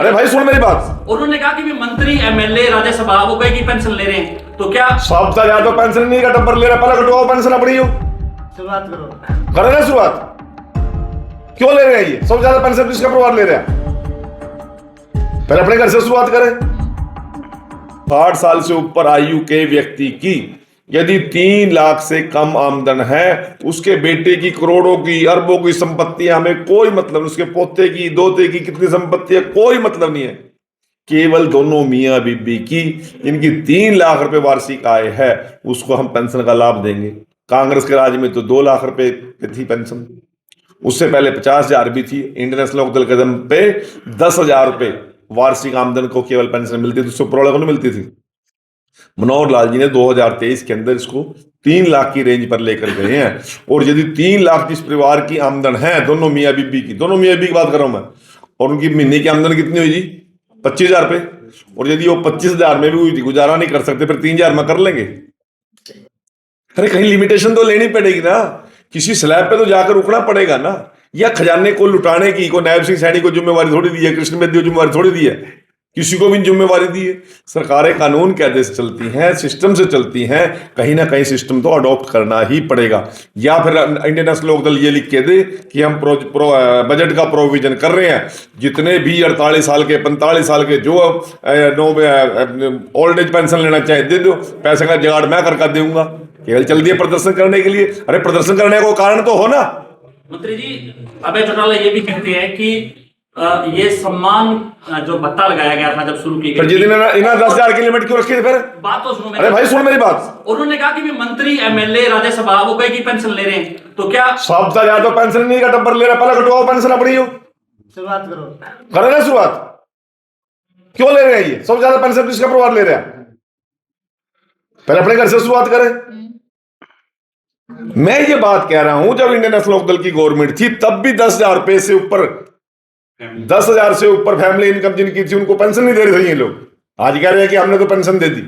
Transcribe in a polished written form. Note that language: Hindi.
अरे भाई सुन मेरी बात। उन्होंने कहा कि भी मंत्री एमएलए राज्यसभा वो कई की पेंशन ले रहे हैं, तो क्या सब जा तो पेंशन नहीं का टब्बर ले रहा, पहले कटवाओ पेंशन अपनी हो, शुरुआत करो। करे ना शुरुआत। क्यों ले रहे हैं ये सबसे ज्यादा पेंशन किसका परिवार ले रहा है? पहले अपने घर से शुरुआत करें। 60 साल से ऊपर आयु के व्यक्ति की यदि 3 लाख से कम आमदन है, उसके बेटे की करोड़ों की अरबों की संपत्ति, हमें कोई मतलब नहीं, उसके पोते की दोते की कितनी संपत्ति है कोई मतलब नहीं है। केवल दोनों मियां बीबी की इनकी 3 लाख रुपए वार्षिक आय है, उसको हम पेंशन का लाभ देंगे। कांग्रेस के राज में तो 2 लाख रुपए थी पेंशन, उससे पहले 50,000 भी थी। इंडियन नेशनल लोकदल के दम पे 10,000 रुपए वार्षिक आमदन को केवल पेंशन मिलती थी, उससे ऊपर को नहीं मिलती थी। मनोहर लाल जी ने 2023 के अंदर इसको 3 लाख की रेंज पर लेकर गए हैं। और यदि 3 लाख जिस परिवार की आमदन है, दोनों मियां बीबी की, दोनों मियां बीबी की बात कर रहा हूं मैं, और उनकी महीने की आमदन कितनी हुई जी? 25,000 रुपए। और यदि वो 25,000 में भी हुई थी, गुजारा नहीं कर सकते, फिर 3,000 में कर लेंगे। अरे कहीं लिमिटेशन तो लेनी पड़ेगी ना, किसी स्लैब पे तो जाकर रुकना पड़ेगा ना। या खजाने को लुटाने की को नायब सिंह सैनी को जिम्मेवारी थोड़ी दी है, कृष्ण बेदी को जिम्मेवारी थोड़ी दी है, किसी को भी जिम्मेवारी दी है। सरकारें कानून के आदेश चलती हैं, सिस्टम से चलती हैं, कहीं ना कहीं सिस्टम तो अडॉप्ट करना ही पड़ेगा। या फिर इंडियन नेशनल लोकदल ये लिख के दे कि हम बजट का प्रोविजन कर रहे हैं, जितने भी 48 साल के 45 साल के जो ओल्ड एज पेंशन लेना चाहे दे दो, पैसे का जुगाड़ मैं करके दूंगा। केवल चल दिए प्रदर्शन करने के लिए। अरे प्रदर्शन करने को कारण तो हो ना। मंत्री जी अभय चौटाला ये भी कहते हैं कि ये सम्मान जो भत्ता लगाया गया था जब शुरू की गई, इन्हें 10,000 की लिमिट क्यों रखी थी फिर? बात तो सुनो। अरे भाई सुन मेरी बात। उन्होंने कहा कि भी मंत्री एमएलए राज्यसभा वो कई की पेंशन ले रहे हैं, तो क्या सब जा तो पेंशन नहीं का टब्बर ले रहा, पहले कटवाओ पेंशन अपनी हो, शुरुआत करो। करे ना शुरुआत। क्यों ले रहे हैं ये सबसे ज्यादा पेंशन किसका परिवार ले रहा है? पहले अपने घर से शुरुआत करें। मैं ये बात कह रहा हूं, जब इंडियन नेशनल लोकदल की गवर्नमेंट थी तब भी 10,000 रुपए से ऊपर, 10,000 से ऊपर फैमिली इनकम जिनकी थी उनको पेंशन नहीं दे रहे थे ये लोग। आज कह रहे हैं कि हमने तो पेंशन दे दी।